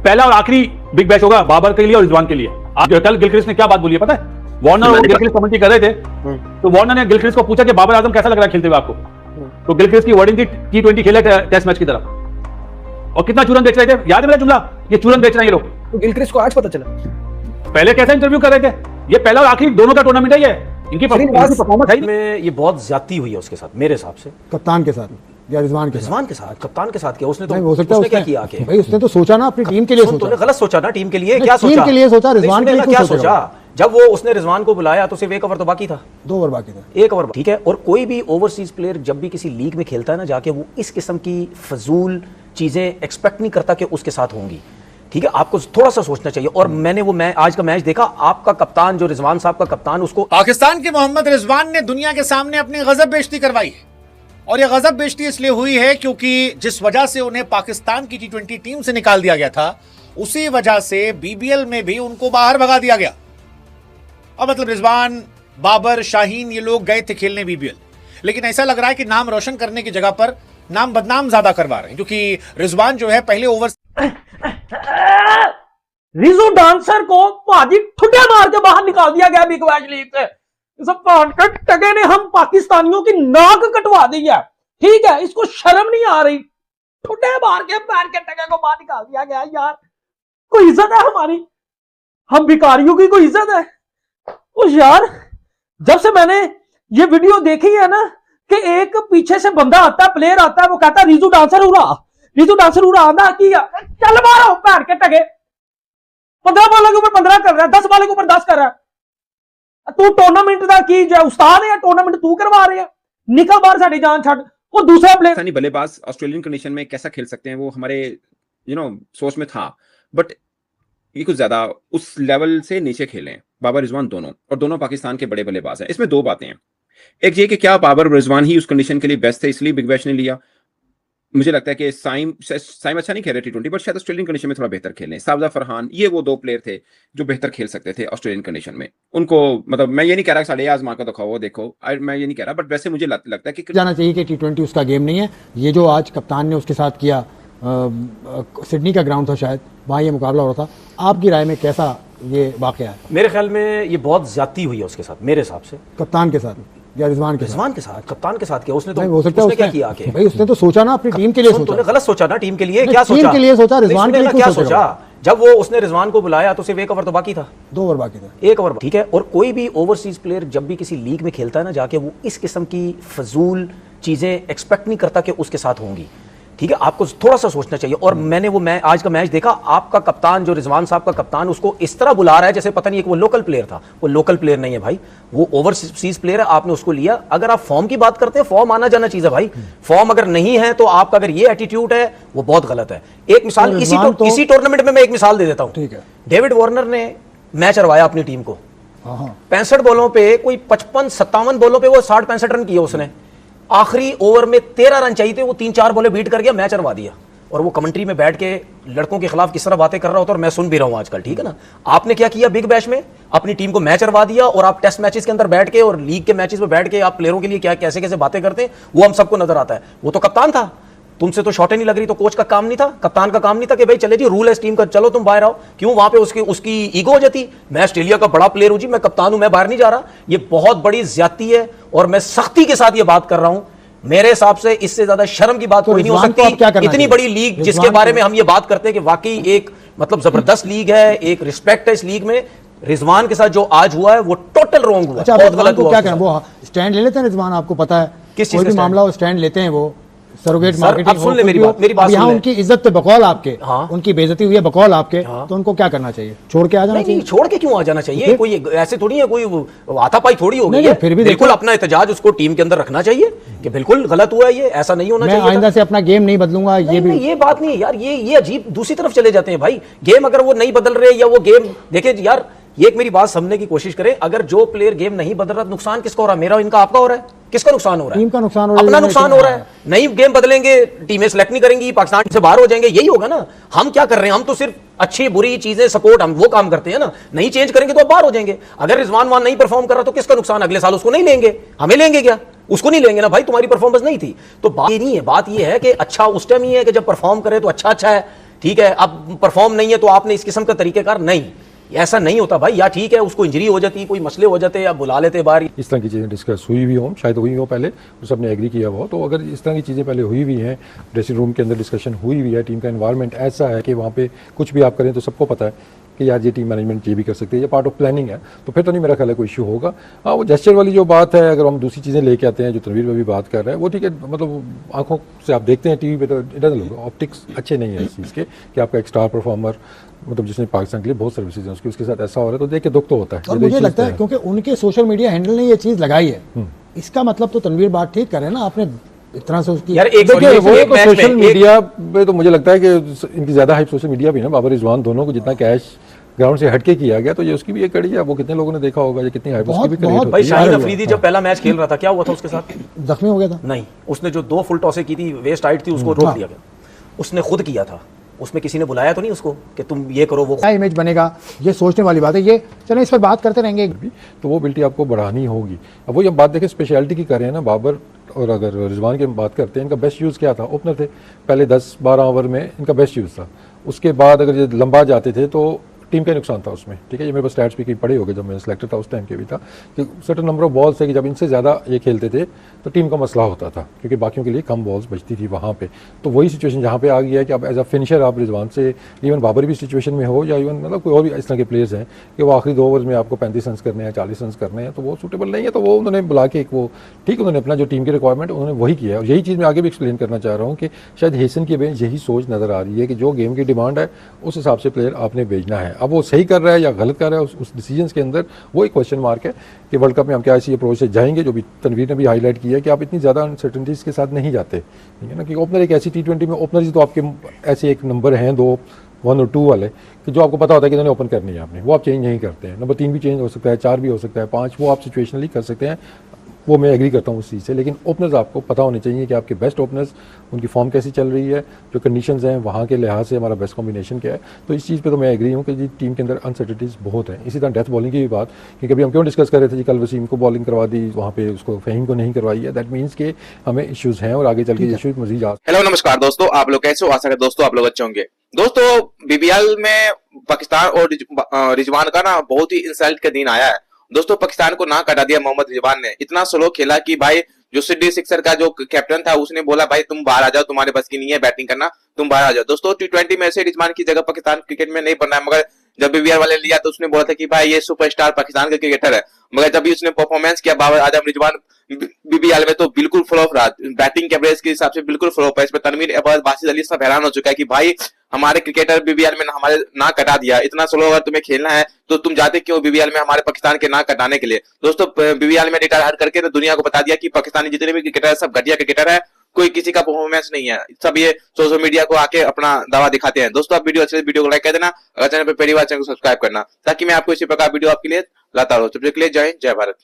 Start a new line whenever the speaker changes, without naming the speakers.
पहला और आखिरी बिग बैश होगा बाबर के लिए और रिजवान के लिए। कल गिलक्रिस्ट ने क्या बात बोली है पता है? वार्नर और गिलक्रिस्ट कमेंट्री कर रहे थे, तो वार्नर ने गिलक्रिस्ट को पूछा कि बाबर आजम कैसा लग रहा है खेलते हुए आपको, तो गिलक्रिस्ट की वर्डिंग थी T20 खेला टेस्ट मैच की तरह, और कितना चूरन बेच रहे थे, याद है मेरा जुमला, ये चूरन बेच रहे हैं ये लोग।
तो गिलक्रिस्ट को आज पता चला,
पहले कैसा इंटरव्यू कर रहे थे, ये पहला और आखिरी दोनों का टूर्नामेंट है, ये इनकी परफॉर्मेंस है
में ये बहुत ज्यादती हुई है उसके साथ, मेरे हिसाब से।
कप्तान के साथ या रिजवान के
साथ कप्तान के साथ क्या उसने तो
हो सकता है
उसने क्या किया आके?
भाई उसने तो सोचा ना अपनी टीम के लिए, सोचा
गलत सोचा ना टीम के लिए, क्या सोचा
टीम के लिए सोचा, रिजवान के लिए
क्या सोचा? जब वो उसने रिजवान को बुलाया तो सिर्फ 1 ओवर तो बाकी था,
2 ओवर बाकी था,
1 ओवर ठीक है। और कोई भी ओवरसीज प्लेयर जब भी किसी लीग में खेलता है ना जाके, वो इस किस्म की फजूल चीजें एक्सपेक्ट नहीं करता कि उसके साथ होंगी, ठीक है। आपको थोड़ा सा सोचना चाहिए। और मैंने वो आज का मैच देखा, आपका कप्तान जो रिजवान साहब का कप्तान, उसको
पाकिस्तान के मोहम्मद रिजवान ने दुनिया के सामने अपनी गजब बेइज्जती करवाई है, और यह गजब बेइज्जती इसलिए हुई है क्योंकि जिस वजह से उन्हें पाकिस्तान की T20 टीम से निकाल दिया गया था, उसी वजह से BBL में भी उनको बाहर भगा दिया गया। अब मतलब रिजवान, बाबर, शाहीन ये लोग गए थे खेलने BBL, लेकिन ऐसा लग रहा है कि नाम रोशन करने की जगह पर नाम बदनाम ज्यादा करवा रहे हैं, क्योंकि रिजवान जो है पहले ओवर
रिजू डांसर को पाजी ठुड्डे मार के बाहर निकाल दिया गया बिग बैश लीग से। सब टगे ने हम पाकिस्तानियों की नाक कटवा दी है, ठीक है, इसको शर्म नहीं आ रही, ठुड्डे मार के पैर के टगे को बाहर निकाल दिया गया। यार कोई इज्जत है हमारी? हम भिखारियों की कोई इज्जत है? उस यार जब से मैंने ये वीडियो देखी है ना कि एक पीछे से बंदा आता है, प्लेयर आता है, वो कहता है रिजू डांसर उड़ा, रिजू डांसर उड़ा आना कि चल मारो पैर के टगे, 15 बॉलों के ऊपर 15 कर रहा है, 10 बॉलों के ऊपर 10 कर रहा है। तू टूर्नामेंट का की जो उस्ताद है या टूर्नामेंट तू करवा रहे हैं? निकल बाहर, साड़ी जान छड़। वो दूसरा प्लेयर
बल्लेबाज ऑस्ट्रेलियन कंडीशन में कैसा खेल सकते हैं वो हमारे सोच में था, बट ये कुछ ज्यादा उस लेवल से नीचे खेले बाबर रिजवान दोनों, और दोनों पाकिस्तान के बड़े बल्लेबाज हैं। इसमें 2 बातें हैं, एक ये कि क्या बाबर रिजवान ही उस कंडीशन के लिए बेस्ट थे इसलिए बिग बैश ने लिया। मुझे लगता है कि साइम अच्छा नहीं खेल रहे T20, बट शायद ऑस्ट्रेलियन कंडीशन में थोड़ा बेहतर खेलें। साबजा फरहान, ये वो 2 प्लेयर थे जो बेहतर खेल सकते थे ऑस्ट्रेलियन कंडीशन में। उनको मतलब मैं ये नहीं कह रहा साढ़े आजमा का दिखाओ देखो, मैं ये नहीं कह रहा, बट वैसे मुझे लगता है कि
जाना चाहिए कि T20 उसका गेम नहीं है। ये जो आज कप्तान ने उसके साथ किया, सिडनी का ग्राउंड था शायद, वहाँ ये मुकाबला हो रहा था। आपकी राय में कैसा ये वाकया है?
मेरे ख्याल में ये बहुत ज्यादती हुई है उसके साथ, मेरे हिसाब से।
कप्तान के साथ या रिजवान के
साथ कप्तान के साथ क्या उसने तो
हो सकता है
उसने क्या किया आके?
भाई उसने तो सोचा ना अपनी टीम के लिए, सोचा,
गलत सोचा ना टीम के लिए, क्या सोचा?
टीम के लिए सोचा, रिजवान के लिए
क्या सोचा? जब वो उसने रिजवान को बुलाया तो सिर्फ 1 ओवर तो बाकी था,
2 ओवर बाकी था,
1 ओवर ठीक है। और कोई भी ओवरसीज प्लेयर जब भी किसी लीग में खेलता है ना जाके, वो इस किस्म की फजूल चीजें एक्सपेक्ट नहीं करता कि उसके साथ होंगी, ठीक है। आपको थोड़ा सा सोचना चाहिए। और मैंने वो आज का मैच देखा, आपका कप्तान जो रिजवान साहब का कप्तान, उसको इस तरह बुला रहा है जैसे पता नहीं है कि वो लोकल प्लेयर था। वो लोकल प्लेयर नहीं है भाई, वो ओवरसीज प्लेयर है, आपने उसको लिया। अगर आप फॉर्म की बात करते हैं, फॉर्म आना जाना चीज है भाई, फॉर्म अगर नहीं है तो आपका अगर ये एटीट्यूड है वो बहुत गलत है। एक मिसाल इसी टूर्नामेंट में मैं एक मिसाल दे देता हूं। डेविड वार्नर ने मैच हरवाया अपनी टीम को, 65 बॉलों पे, कोई 55-57 बॉलों पे वो 60-65 रन किए उसने। आखिरी ओवर में 13 रन चाहिए थे, वो 3-4 बॉलें बीट कर गया, मैच हरवा दिया। और वो कमेंट्री में बैठ के लड़कों के खिलाफ किस तरह बातें कर रहा होता है, और मैं सुन भी रहा हूं आजकल, ठीक है ना। आपने क्या किया बिग बैश में? अपनी टीम को मैच हरवा दिया, और आप टेस्ट मैचेस के अंदर बैठ के और लीग के मैचेस में बैठ के आप प्लेयरों के लिए क्या कैसे कैसे बातें करते हैं वो हम सबको नजर आता है। वो तो कप्तान था, तुमसे तो शॉटें नहीं लग रही, तो कोच का काम नहीं था, कप्तान का काम नहीं था कि भाई चले जी रूल है इस टीम का, चलो तुम बाहर आओ। क्यों वहां पे उसकी ईगो हो जाती? मैं ऑस्ट्रेलिया का बड़ा प्लेयर हूं जी, मैं कप्तान हूं, मैं बाहर नहीं जा रहा। ये बहुत बड़ी ज्यादती है, और मैं सख्ती के साथ ये बात कर रहा हूं। मेरे हिसाब से इससे ज्यादा शर्म की बात कोई नहीं हो सकती। इतनी बड़ी लीग जिसके बारे में हम ये बात करते हैं कि वाकई एक मतलब जबरदस्त लीग है, एक रिस्पेक्ट है इस लीग में, रिजवान के साथ जो आज हुआ है वो टोटल रॉन्ग हुआ।
अच्छा, बहुत गलत हुआ। क्या करें, वो स्टैंड ले लेते हैं रिजवान, आपको पता है
किस चीज
का मामला, वो स्टैंड लेते हैं, वो सरोगेट मार्केटिंग।
सुन ले मेरी बात
यहाँ उनकी इज्जत पे बकौल आपके, उनकी बेइज्जती हुई है बकौल आपके, तो उनको क्या करना चाहिए? छोड़ के आ जाना चाहिए?
छोड़ के क्यों आ जाना चाहिए? कोई ऐसे थोड़ी है, कोई हाथापाई थोड़ी हो गई है। फिर भी बिल्कुल अपना एहतजाज उसको टीम के अंदर रखना चाहिए कि बिल्कुल गलत हुआ है, ये ऐसा नहीं होना चाहिए।
मैं आइंदा से अपना गेम नहीं बदलूंगा,
ये बात नहीं यार, ये अजीब दूसरी तरफ चले जाते हैं भाई। गेम अगर वो नहीं बदल रहे, या वो गेम देखे यार, ये एक मेरी बात समझने की कोशिश करें। अगर जो प्लेयर गेम नहीं बदल रहा, नुकसान किसका हो रहा है? मेरा, इनका, आपका हो रहा है? किसका नुकसान हो रहा है?
टीम का नुकसान हो रहा है,
अपना नुकसान हो रहा है। नहीं गेम बदलेंगे, टीमें सेलेक्ट नहीं करेंगी, पाकिस्तान से बाहर हो जाएंगे, यही होगा ना। हम क्या कर रहे हैं? हम तो सिर्फ अच्छी बुरी चीजें सपोर्ट, हम वो काम करते हैं ना। नहीं चेंज करेंगे तो अब बाहर हो जाएंगे। अगर रिजवान वहां नहीं परफॉर्म कर रहा तो किसका नुकसान? अगले साल उसको नहीं लेंगे, हमें लेंगे क्या? उसको नहीं लेंगे ना भाई, तुम्हारी परफॉर्मेंस नहीं थी। तो बात ये नहीं है, बात ये है कि अच्छा उस टाइम ही है कि जब परफॉर्म करे तो अच्छा है, ठीक है, अब परफॉर्म नहीं है तो आपने इस किस्म का तरीकेकार नहीं, ऐसा नहीं होता भाई। या ठीक है उसको इंजरी हो जाती, कोई मसले हो जाते, या बुला लेते बाहर।
इस तरह की चीज़ें डिस्कस हुई भी हों, शायद हुई हो पहले, तो सबने एग्री किया हो। तो अगर इस तरह की चीज़ें पहले हुई हुई हैं, ड्रेसिंग रूम के अंदर डिस्कशन हुई हुई है, टीम का एनवायरनमेंट ऐसा है कि वहाँ पे कुछ भी आप करें तो सबको पता है कि यार ये टीम मैनेजमेंट ये भी कर सकती है, ये पार्ट ऑफ प्लानिंग है, तो फिर तो नहीं मेरा ख्याल है कोई इशू होगा। हाँ, वो जेस्चर वाली जो बात है, अगर हम दूसरी चीज़ें लेके आते हैं जो तनवीर में भी बात कर रहे हैं, वो ठीक है, मतलब आंखों से आप देखते हैं टीवी पे तो इट डजंट लुक, ऑप्टिक्स अच्छे नहीं है इस चीज़ के कि आपका एक स्टार परफॉर्मर, मतलब जिसने पाकिस्तान के लिए बहुत सर्विसेज हैं उसके साथ ऐसा हो रहा है, तो देख के दुख तो होता है।
और
ये
मुझे
चीज़
लगता
तो
है क्योंकि उनके सोशल मीडिया हैंडल ने ये चीज लगाई है, इसका मतलब तो तनवीर बात ठीक कर रहे हैं ना, आपने इतना से उसकी
यार एक
देखिए, वो
एक
तो
मैच में
सोशल मीडिया पे तो मुझे लगता है कि इनकी ज्यादा हाइप सोशल मीडिया भी ना, बाबर रिजवान दोनों को जितना कैश ग्राउंड से हटके किया गया, तो ये उसकी भी एक कड़ी है। वो कितने लोगों ने देखा होगा, ये कितनी हाइप उसकी भी क्रिएट होती है।
भाई शाहीन अफरीदी जब पहला मैच खेल रहा था क्या हुआ था उसके साथ?
जख्मी हो गया था।
नहीं, उसने जो 2 फुल टॉसें की थी, वेस्ट हाइट थी, उसको रोक दिया गया। उसने खुद किया था, उसमें किसी ने बुलाया तो नहीं उसको कि तुम ये करो वो।
क्या इमेज बनेगा, ये सोचने वाली बात है। ये चलो इस पर बात करते रहेंगे।
तो वो एबिलिटी आपको बढ़ानी होगी। अब वो जब बात देखें स्पेशलिटी की कर रहे हैं ना बाबर, और अगर रिजवान की बात करते हैं, इनका बेस्ट यूज़ क्या था? ओपनर थे, पहले 10-12 ओवर में इनका बेस्ट यूज़ था। उसके बाद अगर ये लंबा जाते थे तो टीम का नुकसान था उसमें, ठीक है। ये मेरे पास स्टैट्स भी कहीं पड़े हो गए, जब मैं सिलेक्टर था उस टाइम के भी था कि सर्टेन नंबर ऑफ बॉल्स है कि जब इनसे ज़्यादा ये खेलते थे तो टीम का मसला होता था, क्योंकि बाकियों के लिए कम बॉल्स बचती थी वहाँ पे। तो वही सिचुएशन जहाँ पे आ गया है कि अब एज अ फिनिशर आप रिजवान से, इवन बाबर भी सिचुएशन में हो, या इवन मतलब कोई और भी इस तरह के प्लेयर्स हैं कि वो आखिरी 2 ओवर्स में आपको 35 रन करने हैं, 40 रन करने हैं, तो वो सूटेबल नहीं है। तो वो उन्होंने बुला के एक वो ठीक, उन्होंने अपना जो टीम की रिक्वायरमेंट उन्होंने वही किया है। और यही चीज़ मैं आगे भी एक्सप्लेन करना चाह रहा हूँ कि शायद हेसन की बेंच यही सोच नज़र आ रही है कि जो गेम की डिमांड है उस हिसाब से प्लेयर आपने भेजना है। अब वो सही कर रहा है या गलत कर रहा है, उस डिसीजंस के अंदर वो एक क्वेश्चन मार्क है कि वर्ल्ड कप में हम क्या ऐसी अप्रोच से जाएंगे, जो भी तनवीर ने भी हाईलाइट किया है कि आप इतनी ज़्यादा अनसर्टेनिटीज़ के साथ नहीं जाते, ठीक है ना। कि ओपनर एक ऐसी T20 में ओपनर तो आपके ऐसे एक नंबर हैं 2, 1 और 2 वाले कि जो आपको पता होता है कि इन्होंने ओपन करनी है आपने, वो आप चेंज नहीं करते हैं। नंबर 3 भी चेंज हो सकता है, 4 भी हो सकता है, 5 वो आप सिचुएशनली कर सकते हैं, वो मैं एग्री करता हूँ उस चीज़ से। लेकिन ओपनर्स आपको पता होने चाहिए कि आपके बेस्ट ओपनर्स, उनकी फॉर्म कैसी चल रही है, जो कंडीशंस हैं वहाँ के लिहाज से हमारा बेस्ट कॉम्बिनेशन क्या है। तो इस चीज़ पे तो मैं एग्री हूँ कि जी टीम के अंदर अनसर्टिनिटीज़ बहुत हैं। इसी तरह डेथ बॉलिंग की भी बात कि कभी हम क्यों डिस्कस कर रहे थे जी कल वसीम को बॉलिंग करवा दी, वहाँ पे उसको फ़हीम को नहीं करवाई है, दैट मीन्स कि हमें इश्यूज़ हैं और आगे चल के इश्यूज़ मजीद आ।
हेलो नमस्कार दोस्तों, आप लोग कैसे हो? आशा करता दोस्तों आप लोग अच्छे होंगे। दोस्तों बीबीएल में पाकिस्तान और रिजवान का ना बहुत ही इंसल्ट का दिन आया है। दोस्तों पाकिस्तान को ना कटा दिया मोहम्मद रिजवान ने, इतना स्लो खेला कि भाई जो सिडनी सिक्सर का जो कैप्टन था उसने बोला भाई तुम बाहर आ जाओ, तुम्हारे बस की नहीं है बैटिंग करना, तुम बाहर आ जाओ। दोस्तों T20 में से रिजवान की जगह पाकिस्तान क्रिकेट में नहीं बनना है, मगर जब बीबीएल वाले लिया तो उसने बोला था कि भाई ये सुपरस्टार पाकिस्तान का क्रिकेटर है, मगर जब भी उसने परफॉर्मेंस किया बाबर आजम रिजवान बीबीएल में तो बिल्कुल फ्लॉप रहा। बैटिंग के एवरेज के हिसाब से बिल्कुल फ्लॉप है। इसमें तनवीर अब्बास, बासित अली सब हैरान हो चुका है कि भाई हमारे क्रिकेटर बीबीएल में हमारे ना कटा दिया, इतना स्लो अगर तुम्हें खेलना है तो तुम जाते क्यों बीबीएल में हमारे पाकिस्तान के ना कटाने के लिए। दोस्तों बीबीएल में रिटायर हट करके तो दुनिया को बता दिया कि पाकिस्तानी जितने भी क्रिकेटर है सब घटिया क्रिकेटर है, कोई किसी का परफॉर्मेंस नहीं है, सब ये सोशल मीडिया को आके अपना दावा दिखाते हैं। दोस्तों आप वीडियो अच्छे वीडियो को लाइक कर देना, अगर चैनल पर पहली बार चैनल को सब्सक्राइब करना, ताकि मैं आपको इसी प्रकार वीडियो आपके लिए लाता रहूं। तब तक के लिए जय हिंद, जय भारत।